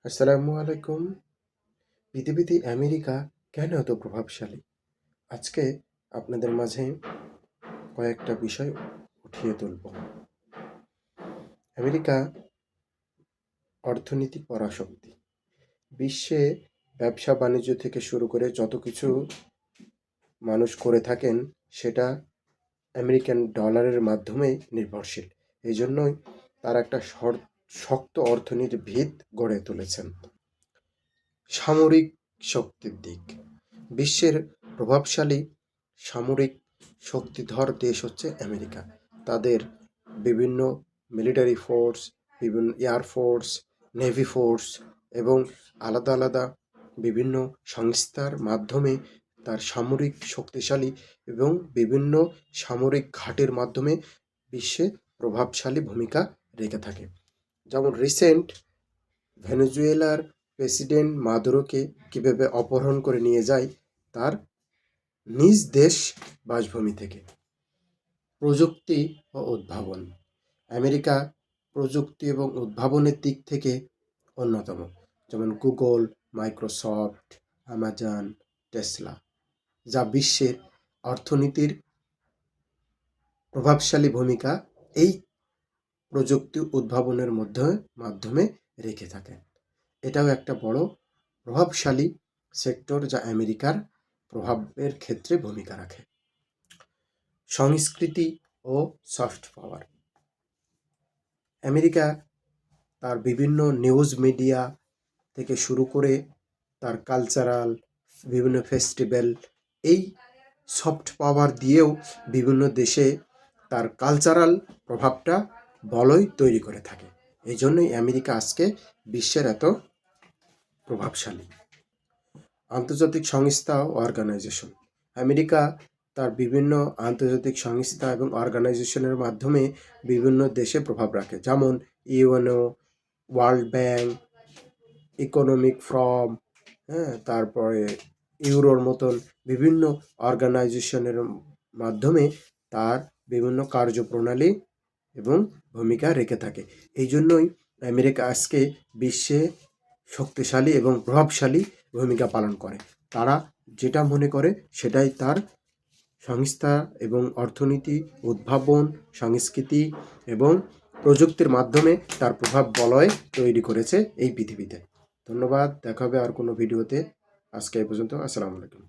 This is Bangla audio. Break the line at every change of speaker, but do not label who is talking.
আসসালামু আলাইকুম। পৃথিবীতে আমেরিকা কেন এত প্রভাবশালী? আজকে আপনাদের মাঝে কয়েকটা বিষয় উঠিয়ে তুলব। আমেরিকা অর্থনৈতিক পরাশক্তি। বিশ্বে ব্যবসা বাণিজ্য থেকে শুরু করে যত কিছু মানুষ করে থাকেন সেটা আমেরিকান ডলারের মাধ্যমেই নির্ভরশীল। এই জন্যই তারা একটা শক্ত অর্থনীতির ভিত গড়ে তুলেছেন। সামরিক শক্তির দিক, বিশ্বের প্রভাবশালী সামরিক শক্তিধর দেশ হচ্ছে আমেরিকা। তাদের বিভিন্ন মিলিটারি ফোর্স, বিভিন্ন এয়ারফোর্স, নেভি ফোর্স এবং আলাদা আলাদা বিভিন্ন সংস্থার মাধ্যমে তার সামরিক শক্তিশালী এবং বিভিন্ন সামরিক ঘাটের মাধ্যমে বিশ্বে প্রভাবশালী ভূমিকা রেখে থাকে। যেমন রিসেন্ট ভেনেজুয়েলার প্রেসিডেন্ট মাদুরোকে কীভাবে অপহরণ করে নিয়ে যায় তার নিজ দেশ বাসভূমি থেকে। প্রযুক্তি ও উদ্ভাবন, আমেরিকা প্রযুক্তি এবং উদ্ভাবনের দিক থেকে অন্যতম। যেমন গুগল, মাইক্রোসফট, অ্যামাজন, টেসলা, যা বিশ্বের অর্থনীতির প্রভাবশালী ভূমিকা এই প্রযুক্তি উদ্ভাবনের মাধ্যমে রেখে থাকেন। এটাও একটা বড় প্রভাবশালী সেক্টর যা আমেরিকার প্রভাবের ক্ষেত্রে ভূমিকা রাখে। সংস্কৃতি ও সফট পাওয়ার, আমেরিকা তার বিভিন্ন নিউজ মিডিয়া থেকে শুরু করে তার কালচারাল বিভিন্ন ফেস্টিভ্যাল, এই সফট পাওয়ার দিয়েও বিভিন্ন দেশে তার কালচারাল প্রভাবটা বলয় তৈরি করে থাকে। এই জন্যই আমেরিকা আজকে বিশ্বের এত প্রভাবশালী। আন্তর্জাতিক সংস্থা ও অর্গানাইজেশন, আমেরিকা তার বিভিন্ন আন্তর্জাতিক সংস্থা এবং অর্গানাইজেশনের মাধ্যমে বিভিন্ন দেশে প্রভাব রাখে। যেমন UNO, world bank, economic forum, তারপরে ইউরোর মতন বিভিন্ন অর্গানাইজেশনের মাধ্যমে তার বিভিন্ন কার্যপ্রণালী এবং ভূমিকা রেখে থাকে। এই জন্যই আমেরিকা আজকে বিশ্বে শক্তিশালী এবং প্রভাবশালী ভূমিকা পালন করে। তারা যেটা মনে করে সেটাই তার সংস্থা এবং অর্থনীতি, উদ্ভাবন, সংস্কৃতি এবং প্রযুক্তির মাধ্যমে তার প্রভাব বলয় তৈরি করেছে এই পৃথিবীতে। ধন্যবাদ, দেখা হবে আর কোনো ভিডিওতে। আজকে এই পর্যন্ত। আসসালামু আলাইকুম।